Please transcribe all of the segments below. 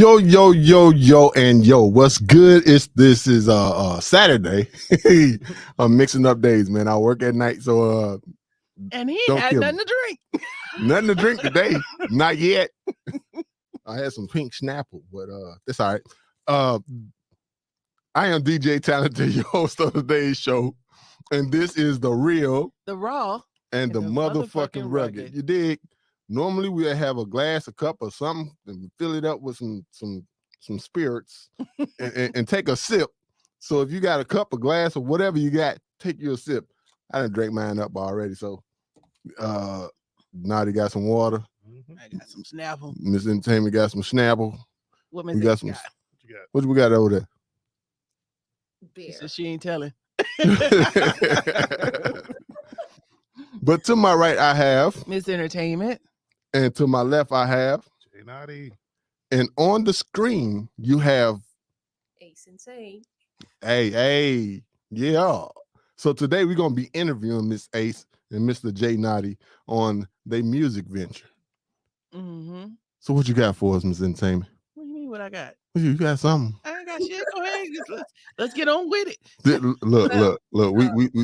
And yo, what's good? This is Saturday. I'm mixing up days, man. I work at night, so and he don't had kill nothing me. to drink. Nothing to drink today. Not yet. I had some pink Snapple, but that's all right. I am DJ Talented, your host of today's show, and this is the real, the raw, and the motherfucking rugged. You dig? Normally we'll have a glass, a cup, or something, and fill it up with some spirits and take a sip. So if you got a cup, a glass, or whatever you got, take your sip. I done drank mine up already. So Nauti got some water. I got some Snapple. Miss Entertainment got some Snapple. What we got some. What you got? What we got over there? Beer. So she ain't telling. But to my right, I have Miss Entertainment. And to my left, I have JNauti. And on the screen, you have Ace Insane. Hey, yeah. So today we're going to be interviewing Miss Ace and Mr. JNauti on their music venture. Mm-hmm. So what you got for us, Miss Entertainment? What do you mean what I got? You got something? I ain't got shit. Go ahead. Let's get on with it. Look.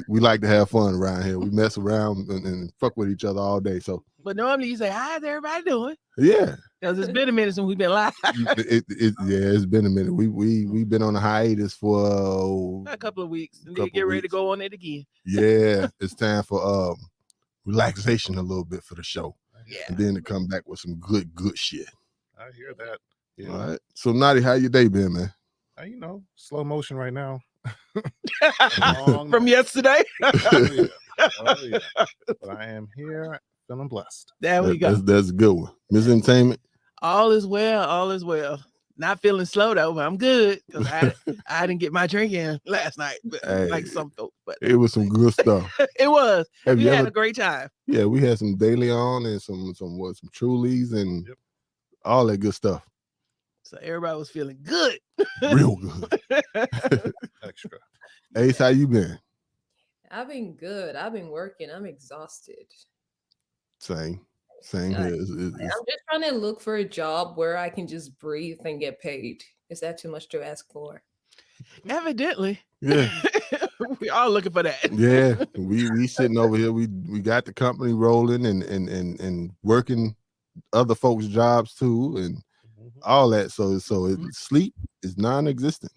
We like to have fun around here. We mess around and fuck with each other all day. So, but normally you say, "How's everybody doing?" Yeah, because it's been a minute since we've been live. It's been a minute. We've been on a hiatus for a couple of weeks, and then get ready to go on it again. Yeah, it's time for relaxation a little bit for the show. Yeah, and then to come back with some good shit. I hear that. Yeah. All right. So Nauti, how your day been, man? Slow motion right now. From yesterday. Oh, yeah. But I am here, feeling blessed. There we go. That's a good one. Miss Entertainment. All is well. Not feeling slow though, but I'm good because I didn't get my drink in last night, but like some folks. But it was some good stuff. It was. We had a great time. Yeah, we had some De Leon and some Trulies and all that good stuff. So everybody was feeling good. Real good. Extra. Ace, how you been? I've been good. I've been working. I'm exhausted. Same here. I'm just trying to look for a job where I can just breathe and get paid. Is that too much to ask for? Evidently. Yeah. We all looking for that. Yeah. We sitting over here. We got the company rolling and working other folks' jobs too and all that. So sleep is non-existent.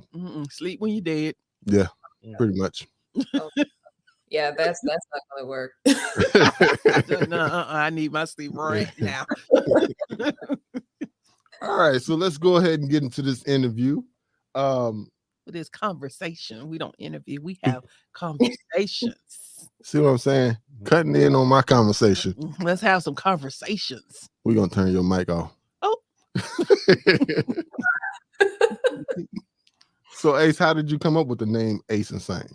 Sleep when you're dead. Yeah, pretty much. Yeah, that's not gonna work. No, I need my sleep right now. All right, so let's go ahead and get into this interview. This conversation, we don't interview, we have conversations. See what I'm saying? Cutting in on my conversation. Let's have some conversations. We're gonna turn your mic off. Oh. So Ace, how did you come up with the name Ace Insane?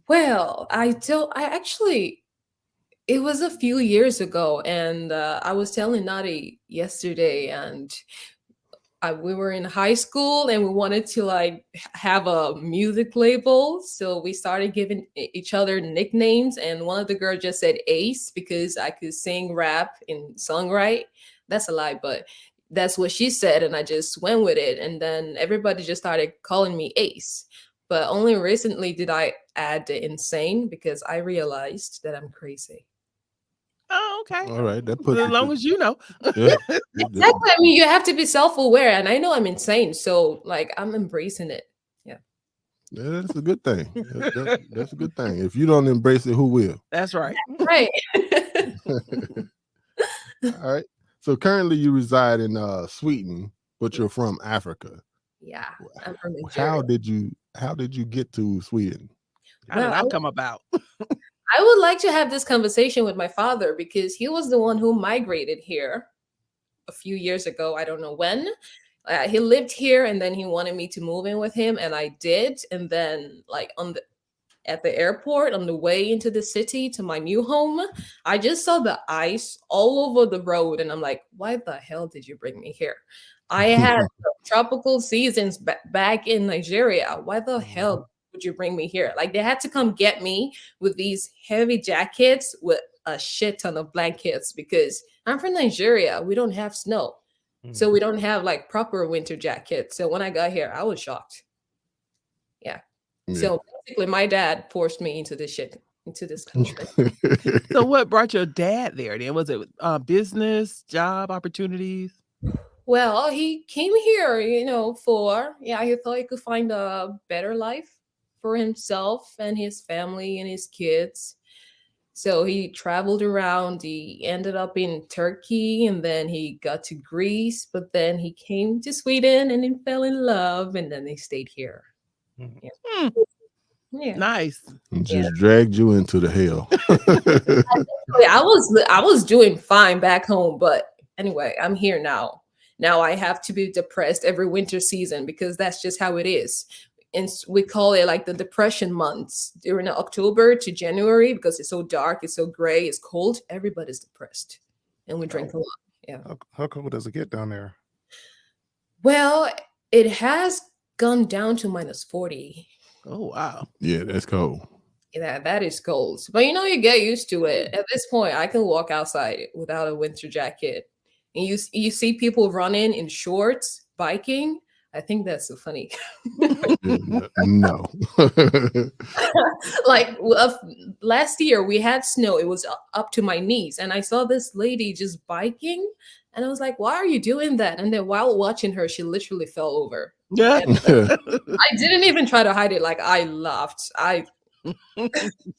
Well, it was a few years ago, and I was telling Nauti yesterday, and we were in high school and we wanted to have a music label. So we started giving each other nicknames, and one of the girls just said Ace because I could sing, rap, and songwrite. That's a lie, but that's what she said, and I just went with it. And then everybody just started calling me Ace. But only recently did I add the insane because I realized that I'm crazy. Oh, okay. All right. That puts as long as you know. Yeah. Exactly. I mean, you have to be self-aware, and I know I'm insane, so I'm embracing it. Yeah. Yeah, that's a good thing. That's a good thing. If you don't embrace it, who will? That's right. Right. All right. So currently you reside in Sweden, but you're from Africa. Yeah, I'm from Nigeria. How did you get to Sweden? How did that come about? I would like to have this conversation with my father because he was the one who migrated here a few years ago. I don't know when. He lived here, and then he wanted me to move in with him, and I did. And then at the airport on the way into the city to my new home, I just saw the ice all over the road, and I'm like, why the hell did you bring me here? I had tropical seasons back in Nigeria. Why the hell would you bring me here? They had to come get me with these heavy jackets with a shit ton of blankets because I'm from Nigeria. We don't have snow. So we don't have like proper winter jackets. So when I got here, I was shocked. Yeah. So basically, my dad forced me into this shit, into this country. So what brought your dad there then? Was it business, job opportunities? Well, he came here, he thought he could find a better life for himself and his family and his kids. So he traveled around. He ended up in Turkey and then he got to Greece, but then he came to Sweden and he fell in love and then they stayed here. Yeah. Yeah. Nice. Just dragged you into the hell. I was doing fine back home, but anyway, I'm here now. Now I have to be depressed every winter season because that's just how it is. And we call it like the depression months during October to January because it's so dark, it's so gray, it's cold. Everybody's depressed, and we drink a lot. Yeah. How cold does it get down there? Well, it has gone down to -40. Oh wow. Yeah, that's cold. Yeah, that is cold. But you get used to it. At this point, I can walk outside without a winter jacket. And you see people running in shorts, biking. I think that's so funny. No. Like last year we had snow. It was up to my knees. And I saw this lady just biking. And I was like, why are you doing that? And then while watching her, she literally fell over. Yeah. I didn't even try to hide it. Like I laughed.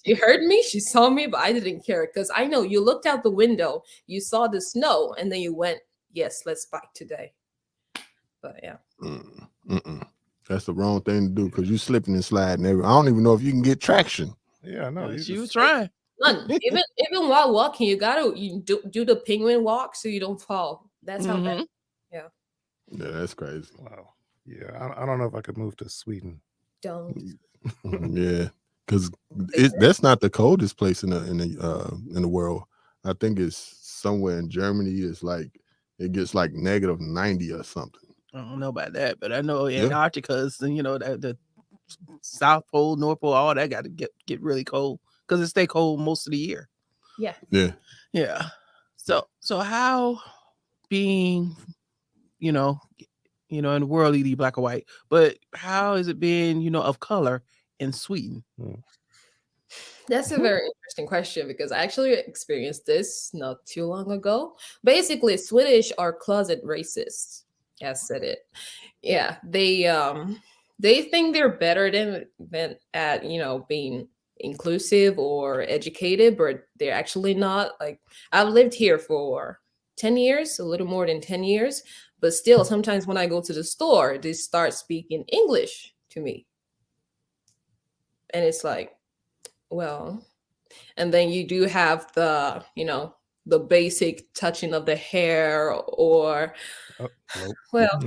She heard me, she saw me, but I didn't care because I know you looked out the window, you saw the snow, and then you went, yes, let's bike today. But yeah. That's the wrong thing to do because you slipping and sliding everywhere. I don't even know if you can get traction. Yeah, no. She was trying. None. Even while walking, you do the penguin walk so you don't fall. That's how bad. Yeah. Yeah, that's crazy. Wow. Yeah, I don't know if I could move to Sweden. Don't. Yeah, because that's not the coldest place in the world. I think it's somewhere in Germany. It's like it gets like -90 or something. I don't know about that, but I know Antarctica's and the South Pole, North Pole, all that got to get really cold because it stay cold most of the year. Yeah. Yeah. So how being, in the world either black or white, but how is it being, of color in Sweden? That's a very interesting question because I actually experienced this not too long ago. Basically, Swedish are closet racists. Yes, said it. Yeah, they think they're better than at being inclusive or educated, but they're actually not. Like I've lived here for 10 years, a little more than 10 years, but still sometimes when I go to the store, they start speaking English to me. And it's like, well, and then you do have the, the basic touching of the hair or Nope. well,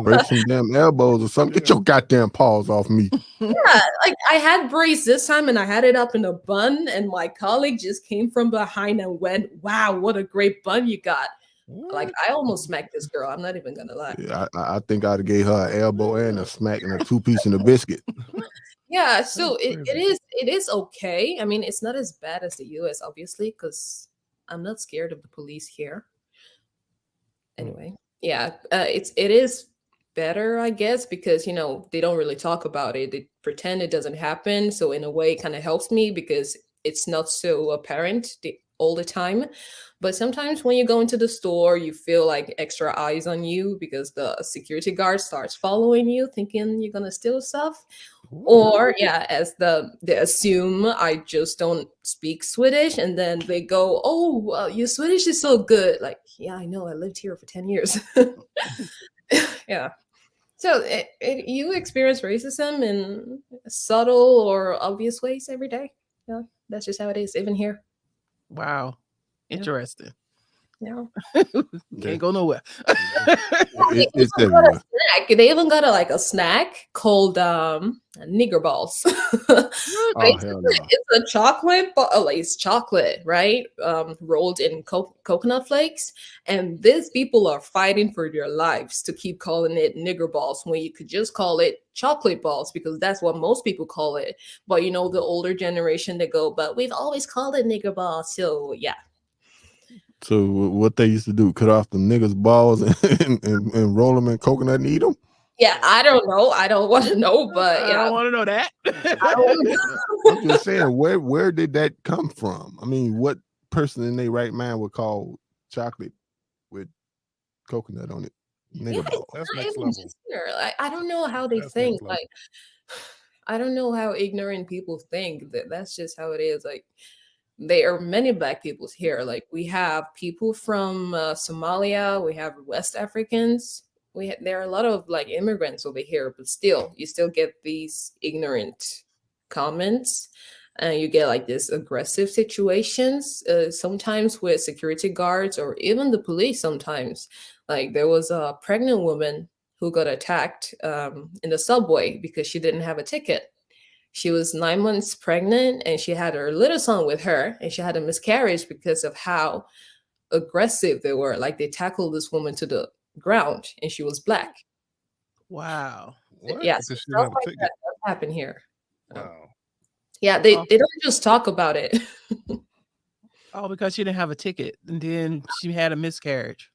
break some damn elbows or something. Get your goddamn paws off me. yeah, like I had braids this time and I had it up in a bun and my colleague just came from behind and went, wow, what a great bun you got. Like I almost smacked this girl. I'm not even gonna lie. Yeah, I think I'd have gave her an elbow and a smack and a 2-piece and a biscuit. Yeah, so it is okay. I mean, it's not as bad as the US, obviously, because I'm not scared of the police here. Anyway, yeah, it is better, I guess, because they don't really talk about it. They pretend it doesn't happen. So in a way, it kind of helps me because it's not so apparent all the time. But sometimes when you go into the store, you feel like extra eyes on you because the security guard starts following you, thinking you're gonna steal stuff. Or as they assume I just don't speak Swedish, and then they go, "Oh, well, your Swedish is so good." Like, yeah, I know, I lived here for 10 years. Yeah. So you experience racism in subtle or obvious ways every day. Yeah, that's just how it is, even here. Wow. Interesting. Yeah. Can't go nowhere. It's everywhere. They even got a snack called nigger balls. Oh, hell no. It's a chocolate ball. It's chocolate, right? Rolled in coconut flakes. And these people are fighting for their lives to keep calling it nigger balls when you could just call it chocolate balls because that's what most people call it. But the older generation, they go, but we've always called it nigger balls. So yeah. So what they used to do? Cut off the niggas' balls and roll them in coconut and eat them? Yeah, I don't know. I don't want to know, but I yeah, don't want to know that. I don't wanna I'm just saying, where did that come from? I mean, what person in their right mind would call chocolate with coconut on it yeah, nigga balls? it's That's not next even level. just here. Like, I don't know how they That's think. next level. Like, I don't know how ignorant people think. That's just how it is. Like, there are many black peoples here. Like, we have people from Somalia. We have West Africans. There are a lot of like immigrants over here, but still, you still get these ignorant comments, and you get like this aggressive situations. Sometimes with security guards or even the police. Sometimes, like there was a pregnant woman who got attacked in the subway because she didn't have a ticket. She was 9 months pregnant and she had her little son with her, and she had a miscarriage because of how aggressive they were. Like they tackled this woman to the ground, and she was black. Wow. What? Yeah, so Because she stuff didn't have a like ticket. that does happen here. Wow. Yeah, they don't just talk about it. Oh, because she didn't have a ticket, and then she had a miscarriage.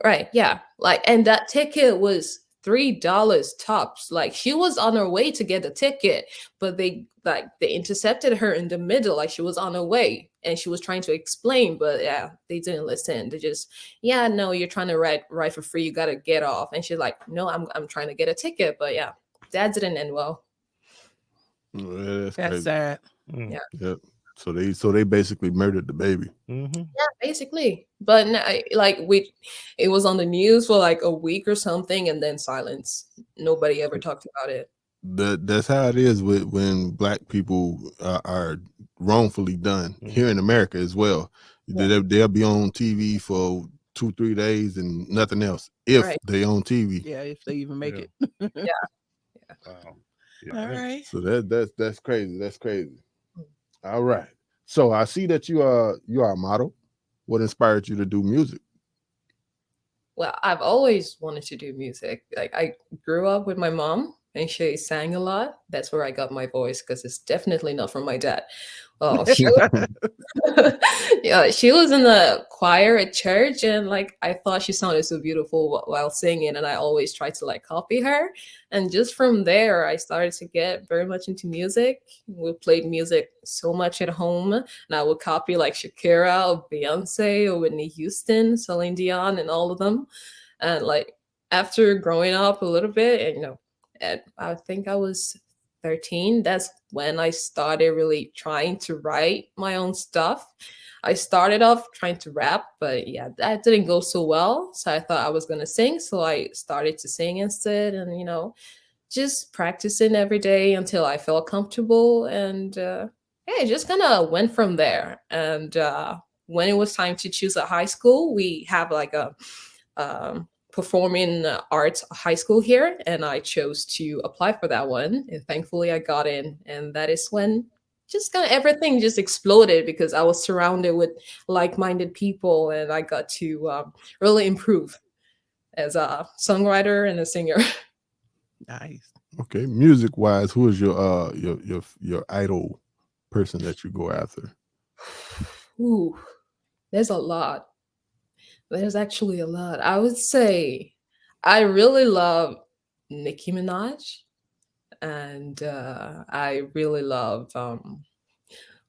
Right, yeah. Like, and that ticket was $3 tops. Like she was on her way to get the ticket, but they intercepted her in the middle. Like she was on her way and she was trying to explain, but yeah, they didn't listen. They just, yeah, no, you're trying to ride for free. You gotta get off. And she's like, no, I'm trying to get a ticket. But yeah, that didn't end well. Yeah, that's That's crazy. sad. Mm. Yeah. Yep. So they basically murdered the baby. Mm-hmm. Yeah, basically. But it was on the news for like a week or something, and then silence. Nobody ever talked about it. That's how it is when black people are wrongfully done here in America as well. Yeah. They'll be on TV for 2-3 days and nothing else if Right. they on TV. Yeah, if they even make Yeah. it. Wow. Yeah. All right. So that's crazy. That's crazy. All right. So I see that you are a model. What inspired you to do music? Well, I've always wanted to do music. Like I grew up with my mom and she sang a lot. That's where I got my voice because it's definitely not from my dad. Oh, yeah, she was in the choir at church, and like I thought she sounded so beautiful while singing, and I always tried to like copy her. And just from there, I started to get very much into music. We played music so much at home, and I would copy like Shakira or Beyonce or Whitney Houston, Celine Dion, and all of them. And like after growing up a little bit, and I think I was 13, that's when I started really trying to write my own stuff. I started off trying to rap, but yeah, that didn't go so well. So I thought I was going to sing. So I started to sing instead, and, just practicing every day until I felt comfortable. And yeah, it just kind of went from there. And when it was time to choose a high school, we have like a performing arts high school here, and I chose to apply for that one, and thankfully I got in. And that is when just kind of everything just exploded because I was surrounded with like-minded people, and I got to really improve as a songwriter and a singer. Nice. Okay, music wise, who is your idol person that you go after? Ooh, there's a lot. There's actually a lot. I would say I really love Nicki Minaj, and I really love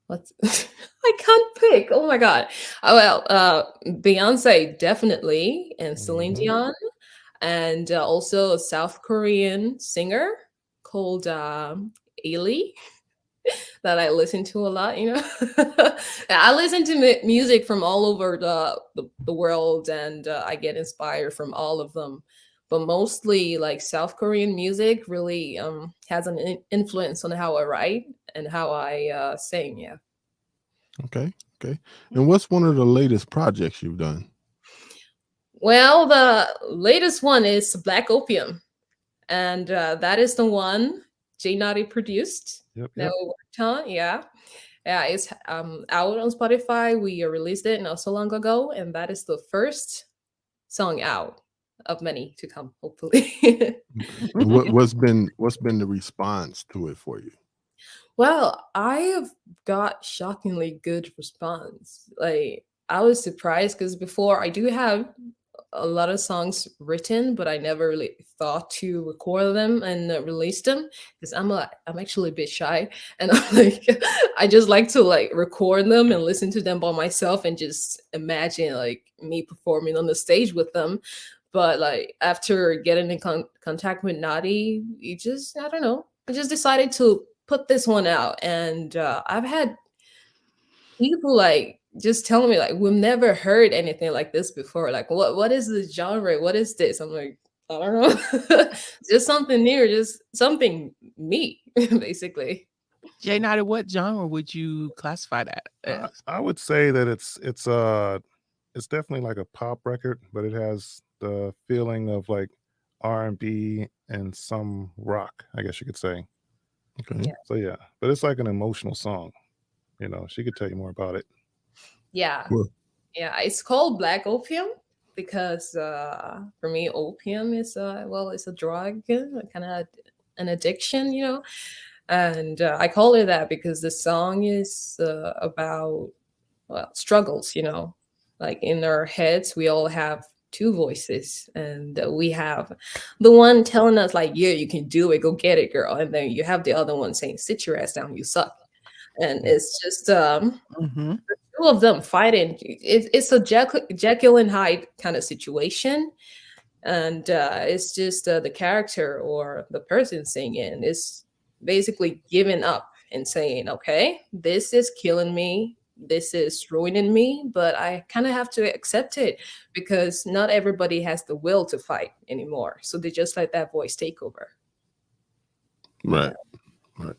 what's I can't pick. Oh my god. Well, Beyonce definitely, and Celine Mhm. Dion, and also a South Korean singer called Ailey that I listen to a lot. I listen to music from all over the world, and I get inspired from all of them. But mostly, like South Korean music, really has an influence on how I write and how I sing. Yeah. Okay. And what's one of the latest projects you've done? Well, the latest one is Black Opium, and that is the one JNauti produced. Yep. That we worked on. Yeah. Yeah, it's out on Spotify. We released it not so long ago, and that is the first song out of many to come, hopefully. And what's been the response to it for you? Well, I have got shockingly good response. Like I was surprised because before I do have a lot of songs written, but I never really thought to record them and release them because I'm actually a bit shy, and I'm like I just like to like record them and listen to them by myself and just imagine like me performing on the stage with them. But like after getting in contact with Naughty, you just I don't know, I just decided to put this one out, and I've had people like just telling me like we've never heard anything like this before. Like what is this genre? What is this? I'm like, I don't know. Just something new, just something me, basically. JNauti, what genre would you classify that as? I would say that it's definitely like a pop record, but it has the feeling of like R&B and some rock, I guess you could say. Okay. Yeah. So yeah, but it's like an emotional song. You know, she could tell you more about it. Yeah. Cool. Yeah. It's called Black Opium because for me opium is well, it's a drug, kind of an addiction, you know. And I call it that because the song is about well struggles, you know, like in our heads we all have two voices, and we have the one telling us like, yeah, you can do it, go get it, girl, and then you have the other one saying, sit your ass down, you suck. And it's just Mm-hmm. two of them fighting. It's a Jekyll and Hyde kind of situation, and it's just the character or the person singing is basically giving up and saying, okay, this is killing me, this is ruining me, but I kind of have to accept it because not everybody has the will to fight anymore, so they just let that voice take over. Right. Right.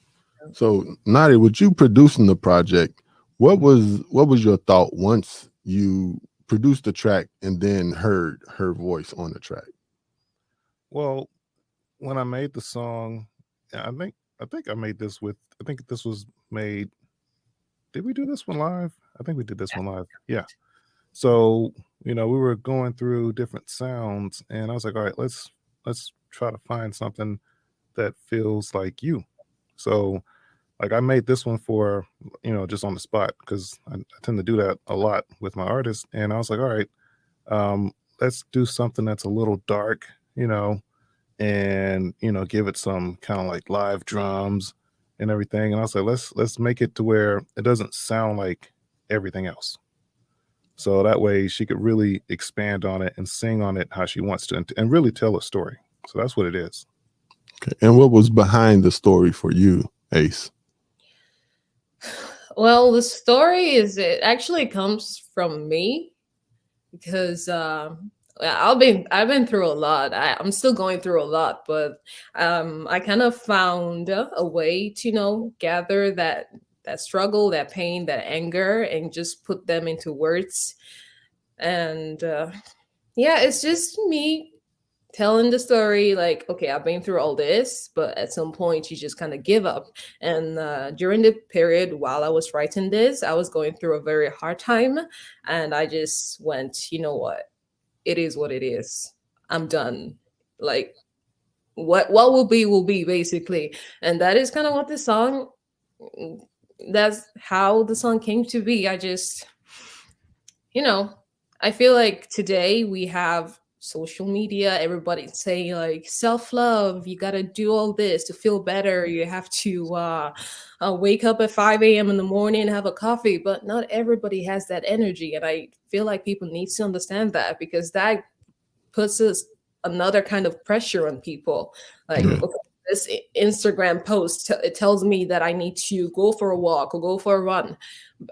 So, Nadia, with you producing the project, what was your thought once you produced the track and then heard her voice on the track? Well, when I made the song, I think I made this with I think this was made. Did we do this one live? I think we did this one live. Yeah. So, you know, we were going through different sounds and I was like, all right, let's try to find something that feels like you. So like I made this one for, you know, just on the spot because I tend to do that a lot with my artists. And I was like, all right, let's do something that's a little dark, you know, and you know, give it some kind of like live drums and everything. And I was like, let's make it to where it doesn't sound like everything else. So that way she could really expand on it and sing on it how she wants to and really tell a story. So that's what it is. Okay. And what was behind the story for you, Ace? Well, the story is it actually comes from me because I've been through a lot. I'm still going through a lot, but I kind of found a way to, you know, gather that struggle, that pain, that anger, and just put them into words. And yeah, it's just me telling the story like, okay, I've been through all this, but at some point you just kind of give up. And during the period while I was writing this, I was going through a very hard time, and I just went, you know what, it is what it is, I'm done. Like what will be, basically. And that is kind of what the song, that's how the song came to be. I just, you know, I feel like today we have social media, everybody's saying like self-love, you got to do all this to feel better, you have to wake up at 5 a.m in the morning and have a coffee, but not everybody has that energy. And I feel like people need to understand that because that puts us another kind of pressure on people. Like, Yeah. okay, this Instagram post it tells me that I need to go for a walk or go for a run,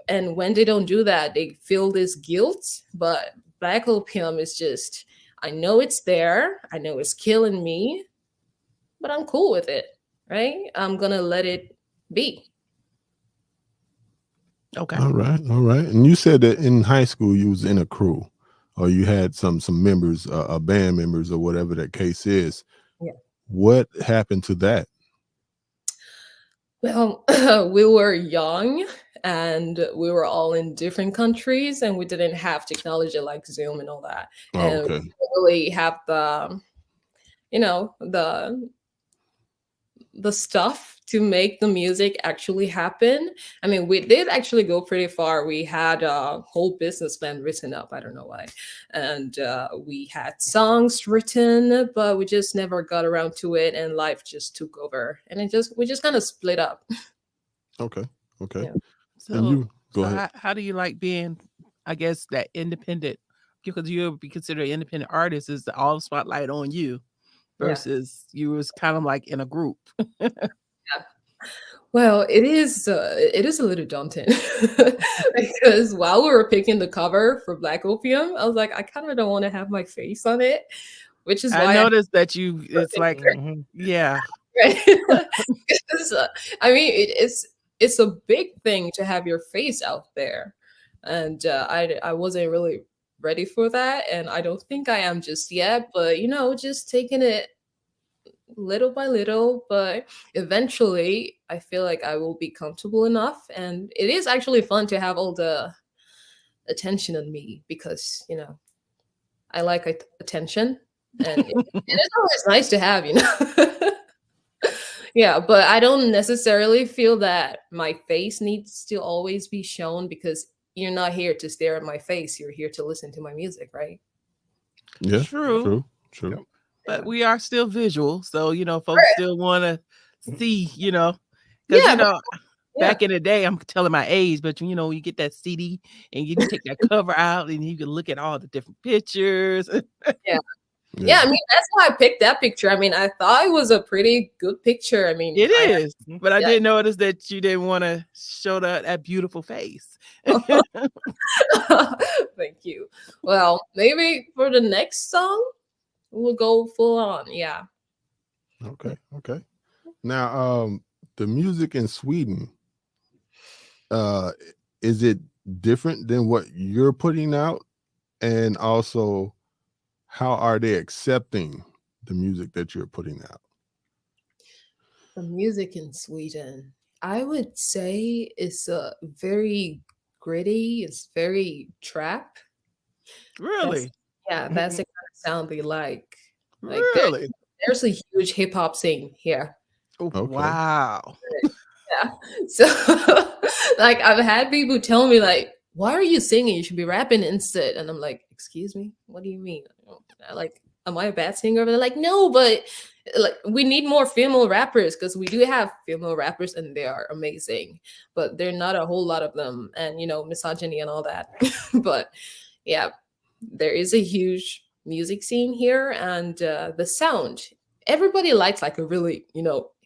and when they don't do that, they feel this guilt. But Black Opium is just, I know it's there, I know it's killing me, but I'm cool with it, right? I'm gonna let it be. Okay. All right. All right. And you said that in high school you was in a crew, or you had some members, band members, or whatever that case is. Yeah. What happened to that? Well, we were young and we were all in different countries, and we didn't have technology like Zoom and all that. Oh, And we okay. didn't really have the, you know, the stuff to make the music actually happen. I mean, we did actually go pretty far. We had a whole business plan written up. I don't know why, and we had songs written, but we just never got around to it, and life just took over, and we just kind of split up. Okay. Okay. Yeah. And So, you go so ahead. how do you like being, I guess, that independent? Because you'll be considered an independent artist, is all the spotlight on you Yeah. versus you was kind of like in a group. Well, it is a little daunting because while we were picking the cover for Black Opium, I was like, I kind of don't want to have my face on it, which is I why noticed that you, it's like, Mhm. yeah, right? Because, I mean, it's a big thing to have your face out there, and I wasn't really ready for that, and I don't think I am just yet. But just taking it little by little, but eventually I feel like I will be comfortable enough, and it is actually fun to have all the attention on me because I like attention, and it is always nice to have. Yeah, but I don't necessarily feel that my face needs to always be shown because you're not here to stare at my face. You're here to listen to my music, right? Yeah. true. True. True. Yep. But Yeah. we are still visual. So, folks still want to see, because, Yeah, yeah. back in the day, I'm telling my age, but you get that CD and you take that cover out and you can look at all the different pictures. Yeah, I mean, that's why I picked that picture. I mean, I thought it was a pretty good picture. I mean, It is. But I Yeah. did notice that you didn't want to show that beautiful face. Thank you. Well, maybe for the next song, we'll go full on. Yeah. Okay. Okay. Now, the music in Sweden, uh, is it different than what you're putting out? And also, how are they accepting the music that you're putting out? The music in Sweden, I would say, is very gritty. It's very trap. Really? That's the kind of sound they like. Like Really? there's a huge hip hop scene here. Okay. Wow. Yeah. So like I've had people tell me like, why are you singing? You should be rapping instead. And I'm like, excuse me? What do you mean? Like, am I a bad singer? They're like, no, but like we need more female rappers because we do have female rappers and they are amazing, but they're not a whole lot of them, and misogyny and all that. But yeah, there is a huge music scene here, and the sound. Everybody likes like a really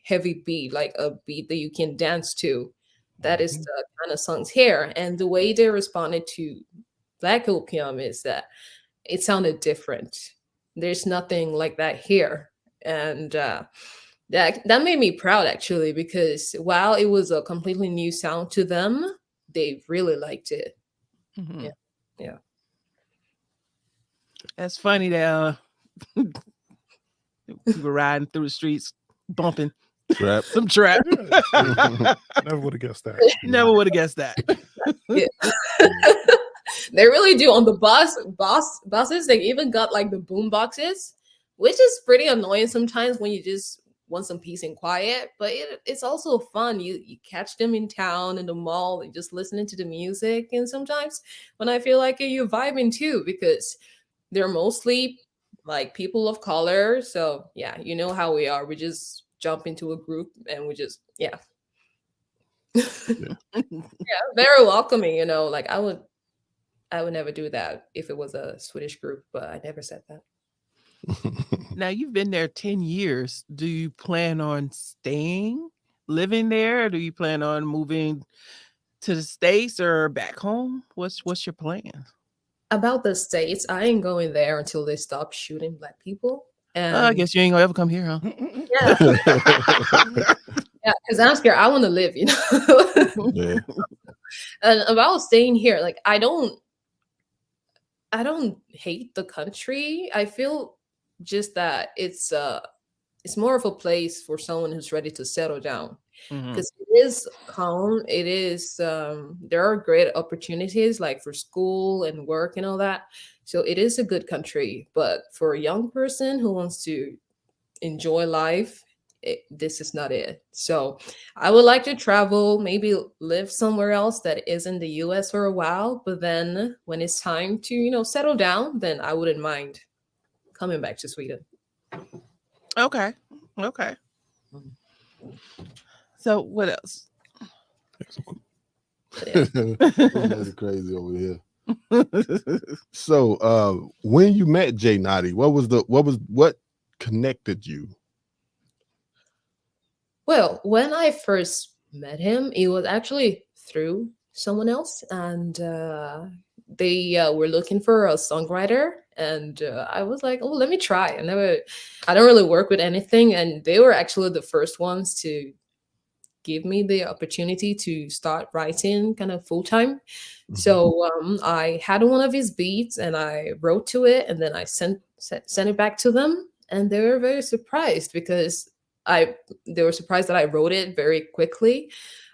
heavy beat, like a beat that you can dance to. That is the kind of songs here, and the way they responded to Black Opium is that it sounded different. There's nothing like that here, and that made me proud actually because while it was a completely new sound to them, they really liked it. Mhm. Yeah. Yeah. That's funny that people riding through the streets bumping Trap. some trap. Never would have guessed that. Never would have guessed that. Yeah. They really do on the buses. They even got like the boom boxes, which is pretty annoying sometimes when you just want some peace and quiet. But it's also fun. You catch them in town in the mall, and just listening to the music. And sometimes when I feel like it, you're vibing too because they're mostly like people of color. So yeah, you know how we are. We just jump into a group and we just yeah. Yeah, very welcoming. Like I would never do that if it was a Swedish group, but I never said that. Now you've been there 10 years. Do you plan on staying, living there? Or do you plan on moving to the States or back home? What's your plan? About the States, I ain't going there until they stop shooting black people. I And guess you ain't gonna ever come here, huh? yeah, yeah, because I'm scared. I want to live. Yeah. And about staying here, like I don't hate the country. I feel just that it's more of a place for someone who's ready to settle down Mhm. because it is calm. It is there are great opportunities like for school and work and all that. So it is a good country. But for a young person who wants to enjoy life, this is not it. So I would like to travel, maybe live somewhere else that isn't the US for a while. But then when it's time to, settle down, then I wouldn't mind coming back to Sweden. Okay. Okay. So what else? That's crazy over here. So when you met JNauti, what connected you? Well, when I first met him, it was actually through someone else, and they were looking for a songwriter, and I was like, "Oh, let me try." I don't really work with anything, and they were actually the first ones to give me the opportunity to start writing kind of full time. So I had one of his beats, and I wrote to it, and then I sent it back to them, and they were very surprised because they were surprised that I wrote it very quickly,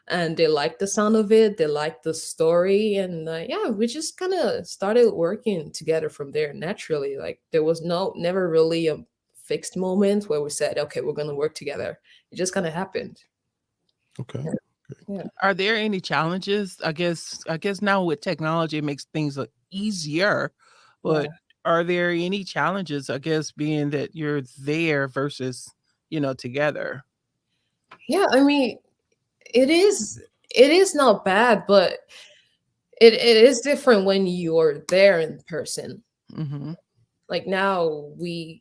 and they liked the sound of it. They liked the story, and yeah, we just kind of started working together from there naturally. Like there was never really a fixed moment where we said, "Okay, we're gonna work together." It just kind of happened. Okay. Yeah. Are there any challenges? I guess now with technology it makes things easier, but are there any challenges? I guess being that you're there versus together. Yeah, I mean, it is not bad, but it is different when you're there in person. Mm-hmm. Like now we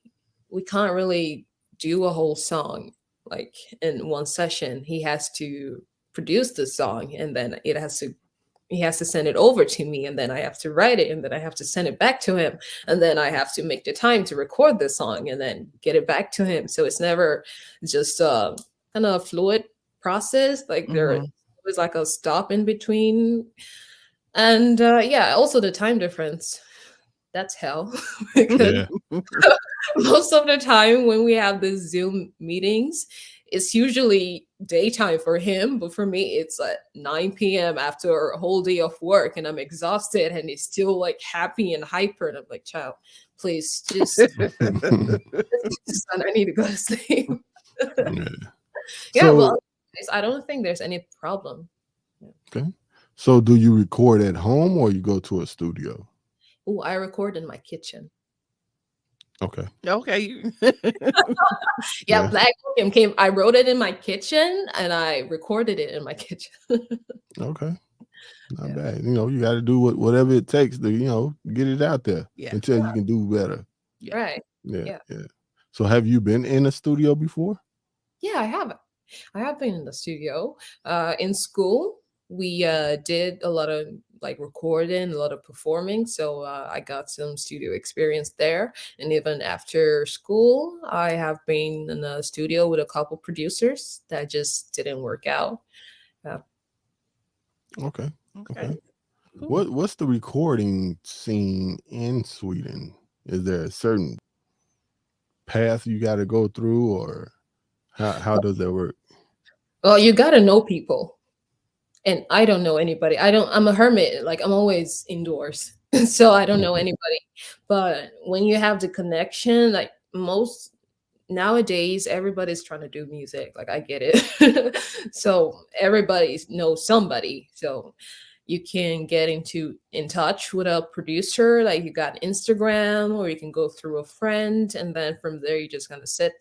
can't really do a whole song like in one session. He has to produce the song, and then he has to send it over to me, and then I have to write it, and then I have to send it back to him, and then I have to make the time to record the song and then get it back to him. So it's never just kind of a fluid process. Like there was like a stop in between. And yeah, also the time difference. That's hell. Because most of the time when we have the Zoom meetings, it's usually daytime for him, but for me, it's at 9 p.m. after a whole day of work, and I'm exhausted, and he's still like happy and hyper. And I'm like, child, please just, I need to go to sleep. Yeah, So, well, I don't think there's any problem. Okay. So do you record at home or you go to a studio? Oh, I record in my kitchen. Okay. Okay. Yeah, Black Opium came. I wrote it in my kitchen and I recorded it in my kitchen. Okay. Not bad. You got to do whatever it takes to, get it out there until you can do better. Yeah. Right. Yeah. So have you been in a studio before? Yeah, I have. I have been in the studio. In school, we did a lot of like recording, a lot of performing. So I got some studio experience there. And even after school, I have been in a studio with a couple producers that just didn't work out. Okay. Cool. What's the recording scene in Sweden? Is there a certain path you got to go through, or how does that work? Well, you got to know people. And I don't know anybody. I'm a hermit. Like I'm always indoors. So I don't know anybody. But when you have the connection, like most nowadays, everybody's trying to do music. Like I get it. So everybody knows somebody. So you can get in touch with a producer. Like you got Instagram, or you can go through a friend. And then from there, you just kind of set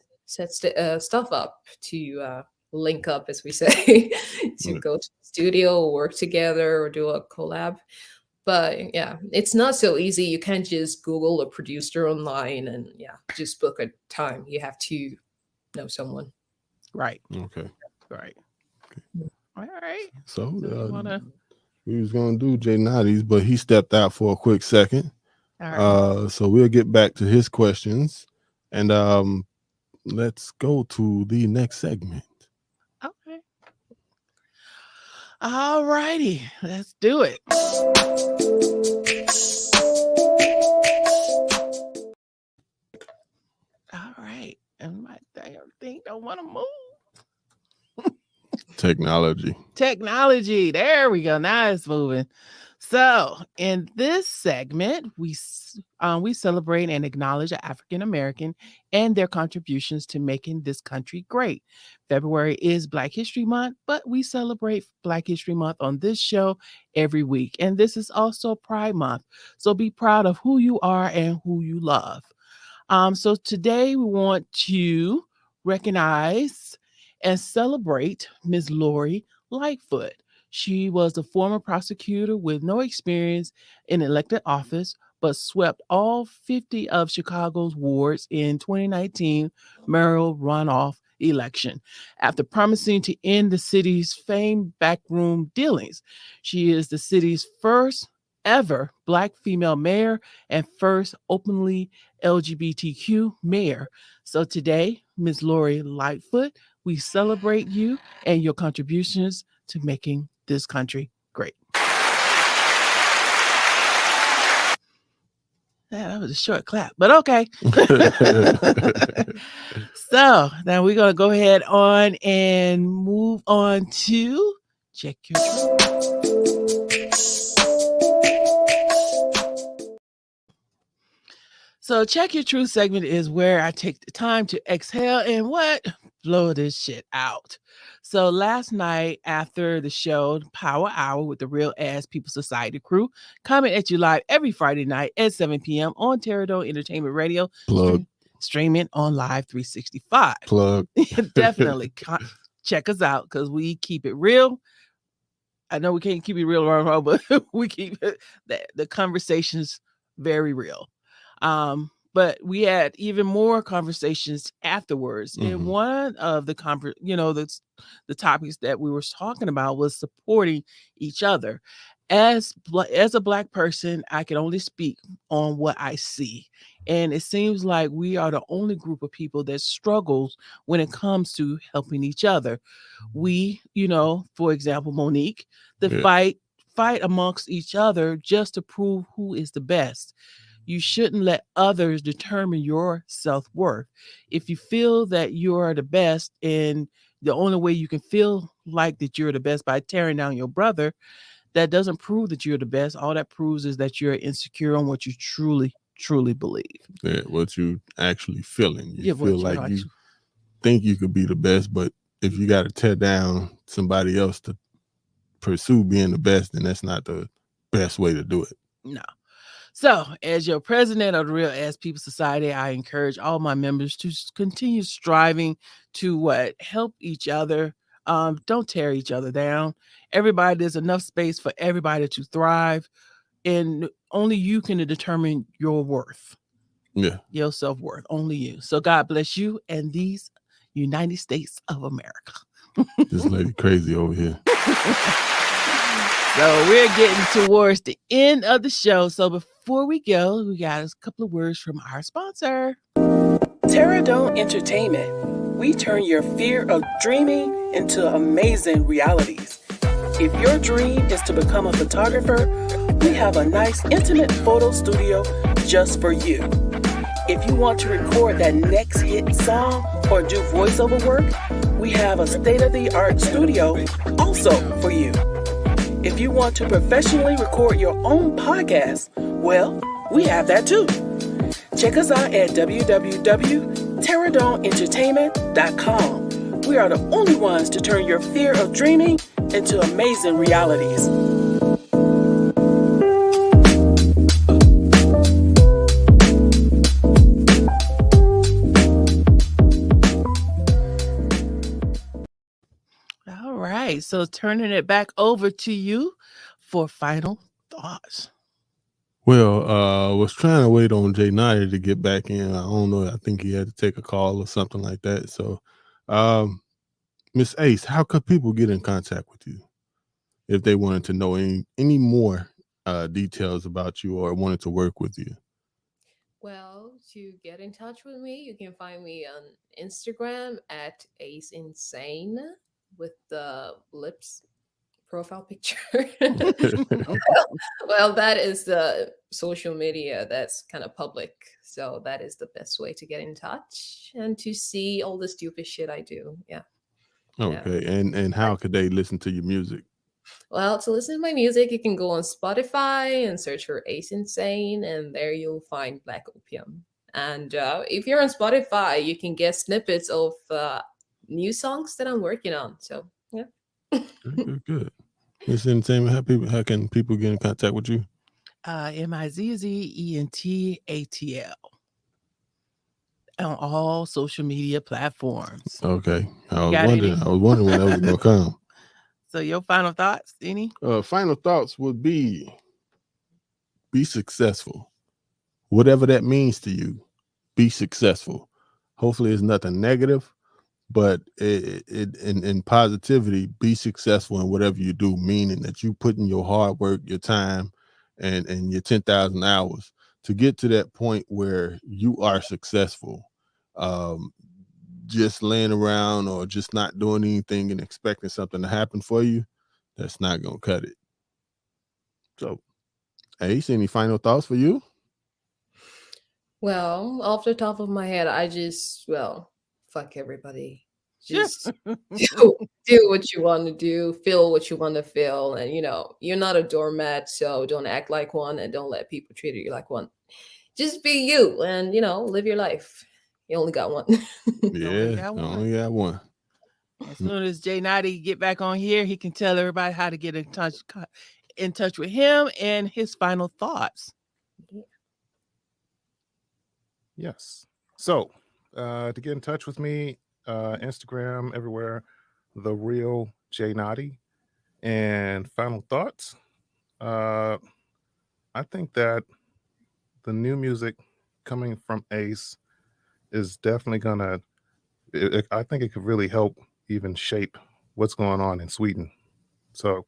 stuff up to link up, as we say, to go to the studio, work together, or do a collab. But yeah, it's not so easy. You can't just Google a producer online and just book a time. You have to know someone. Right. Okay. Right. Okay. All right. So we was gonna do JNauti's, but he stepped out for a quick second. All right. So we'll get back to his questions, and let's go to the next segment. Okay. All righty. Let's do it. All right. And my damn thing don't want to move. Technology. There we go. Now it's moving. So in this segment, We celebrate and acknowledge the African American and their contributions to making this country great. February is Black History Month, but we celebrate Black History Month on this show every week. And this is also Pride Month. So be proud of who you are and who you love. So today we want to recognize and celebrate Ms. Lori Lightfoot. She was a former prosecutor with no experience in elected office, but swept all 50 of Chicago's wards in 2019 mayoral runoff election after promising to end the city's famed backroom dealings. She is the city's first ever Black female mayor and first openly LGBTQ mayor. So today, Ms. Lori Lightfoot, we celebrate you and your contributions to making this country great. Yeah, that was a short clap, but okay. So now we're going to go ahead on and move on to Check Your Truth. So Check Your Truth segment is where I take the time to exhale and blow this shit out. So last night after the show, Power Hour with the Real Ass People Society crew, coming at you live every Friday night at 7 p.m. on Terradome Entertainment Radio. Plug. Streaming on Live 365. Plug. Definitely check us out because we keep it real. I know we can't keep it real, but we keep it, the conversations very real. But we had even more conversations afterwards. Mm-hmm. And one of the the topics that we were talking about was supporting each other. As a Black person, I can only speak on what I see. And it seems like we are the only group of people that struggles when it comes to helping each other. We, for example, Monique, fight amongst each other just to prove who is the best. You shouldn't let others determine your self-worth. If you feel that you're the best, and the only way you can feel like that you're the best by tearing down your brother, that doesn't prove that you're the best. All that proves is that you're insecure on what you truly, truly believe. Yeah, what you actually feeling. You feel like you think you could be the best, but if you got to tear down somebody else to pursue being the best, then that's not the best way to do it. No. So, as your president of the Real Ass People Society, I encourage all my members to continue striving to help each other. Don't tear each other down. There's enough space for everybody to thrive, and only you can determine your worth. Yeah, your self-worth. Only you. So God bless you and these United States of America. This lady crazy over here. So we're getting towards the end of the show. So before we go, we got a couple of words from our sponsor. Terradome Entertainment. We turn your fear of dreaming into amazing realities. If your dream is to become a photographer, we have a nice intimate photo studio just for you. If you want to record that next hit song or do voiceover work, we have a state-of-the-art studio also for you. If you want to professionally record your own podcast, well, we have that too. Check us out at www.terradomeentertainment.com. We are the only ones to turn your fear of dreaming into amazing realities. All right, so turning it back over to you for final thoughts. Well, I was trying to wait on JNauti to get back in. I don't know. I think he had to take a call or something like that. So, Miss Ace, how could people get in contact with you if they wanted to know any more details about you or wanted to work with you? Well, to get in touch with me, you can find me on Instagram at AceInsane with the lips profile picture. Well, that is the social media that's kind of public. So that is the best way to get in touch and to see all the stupid shit I do. Yeah. Okay. Yeah. And how could they listen to your music? Well, to listen to my music, you can go on Spotify and search for Ace Insane, and there you'll find Black Opium. And if you're on Spotify, you can get snippets of new songs that I'm working on. So, yeah. Good. Miss Entertainment, how can people get in contact with you? MIZZENTATL on all social media platforms. Okay. I was Got any? wondering when that was gonna come. So your final thoughts, any? Final thoughts would be successful. Whatever that means to you, be successful. Hopefully it's nothing negative, but in positivity, be successful in whatever you do, meaning that you put in your hard work, your time, and your 10,000 hours to get to that point where you are successful. Just laying around or just not doing anything and expecting something to happen for you, that's not gonna cut it. So, Ace, any final thoughts for you? Well, off the top of my head, fuck everybody. Just do what you want to do, feel what you want to feel. And, you're not a doormat, so don't act like one and don't let people treat you like one. Just be you and, live your life. You only got one. Yeah, only got one. As soon as JNauti get back on here, he can tell everybody how to get in touch with him and his final thoughts. Yes. So, to get in touch with me, Instagram, everywhere, The Real JNauti. And final thoughts. I think that the new music coming from Ace is definitely gonna. I think it could really help even shape what's going on in Sweden. So,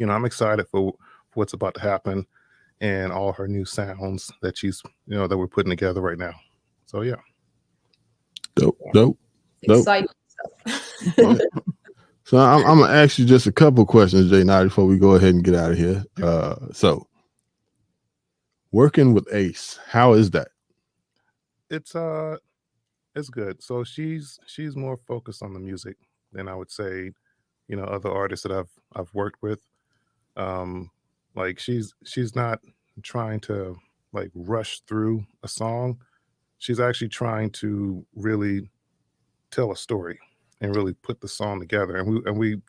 I'm excited for what's about to happen and all her new sounds that she's, that we're putting together right now. So, yeah. Dope. Exciting stuff. Yeah. So I'm gonna ask you just a couple questions, JNauti, before we go ahead and get out of here. So working with Ace, how is that? It's good. So she's more focused on the music than I would say, other artists that I've worked with. Like she's not trying to like rush through a song. She's actually trying to really tell a story and really put the song together, and we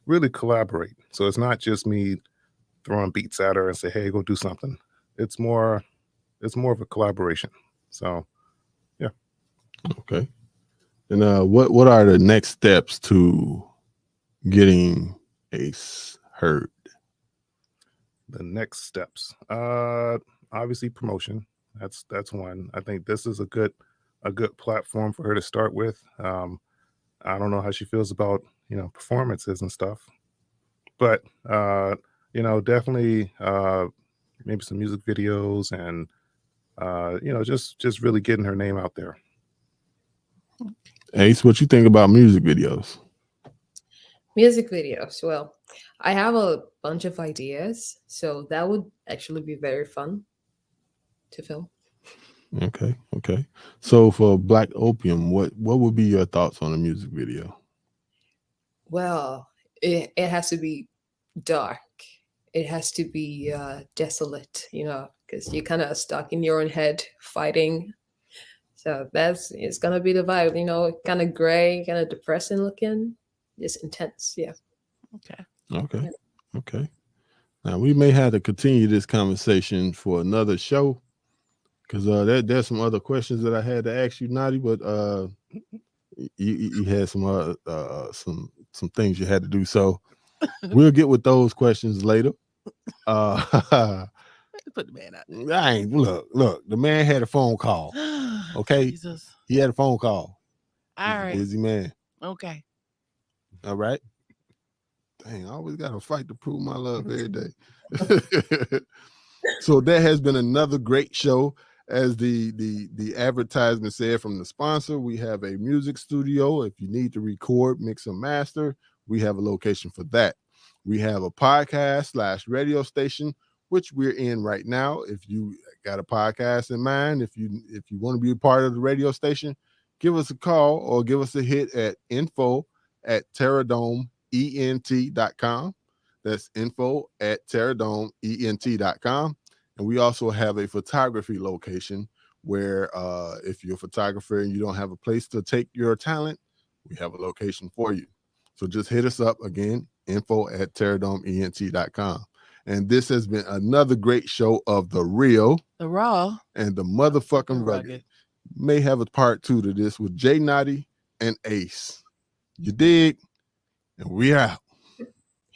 really collaborate. So it's not just me throwing beats at her and say, "Hey, go do something." It's more of a collaboration. So, yeah. Okay. And what are the next steps to getting Ace heard? The next steps, obviously promotion. That's one. I think this is a good platform for her to start with. I don't know how she feels about performances and stuff, but definitely maybe some music videos and just really getting her name out there. Ace, what you think about music videos? Music videos. Well, I have a bunch of ideas, so that would actually be very fun to film. Okay. So for Black Opium, what would be your thoughts on a music video? Well, it has to be dark. It has to be desolate, because you're kind of stuck in your own head fighting. So it's gonna be the vibe, kind of gray, kind of depressing looking, just intense. Yeah. Okay. Now we may have to continue this conversation for another show because there's some other questions that I had to ask you, Nauti, but you had some things you had to do. So we'll get with those questions later. Put the man out there. Look, the man had a phone call. Okay. Jesus. He had a phone call. All right. Busy man. Okay. All right. Dang, I always got to fight to prove my love every day. So that has been another great show. As the advertisement said from the sponsor, we have a music studio. If you need to record, mix, and master, we have a location for that. We have a podcast/radio station, which we're in right now. If you got a podcast in mind, if you want to be a part of the radio station, give us a call or give us a hit at info@terradomeent.com. That's info@terradomeent.com. And we also have a photography location where if you're a photographer and you don't have a place to take your talent, we have a location for you. So just hit us up again, info@terradomeent.com. And this has been another great show of The Real, The Raw, and the motherfucking rugged. May have a part 2 to this with JNauti and Ace. You dig? And we out.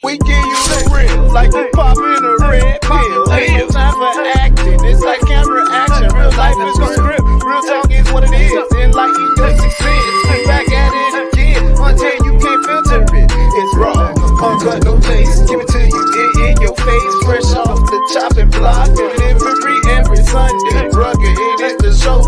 We give you the real, like you popping a red pill. Ain't no time for acting, it's like camera action. Real life is the script, real talk is what it is. Enlighten your sense, sit back at it again. Until you can't filter it, it's raw. Uncut, no taste, give it to you in your face. Fresh off the chopping block, delivery every Sunday. Rugged, it is the show.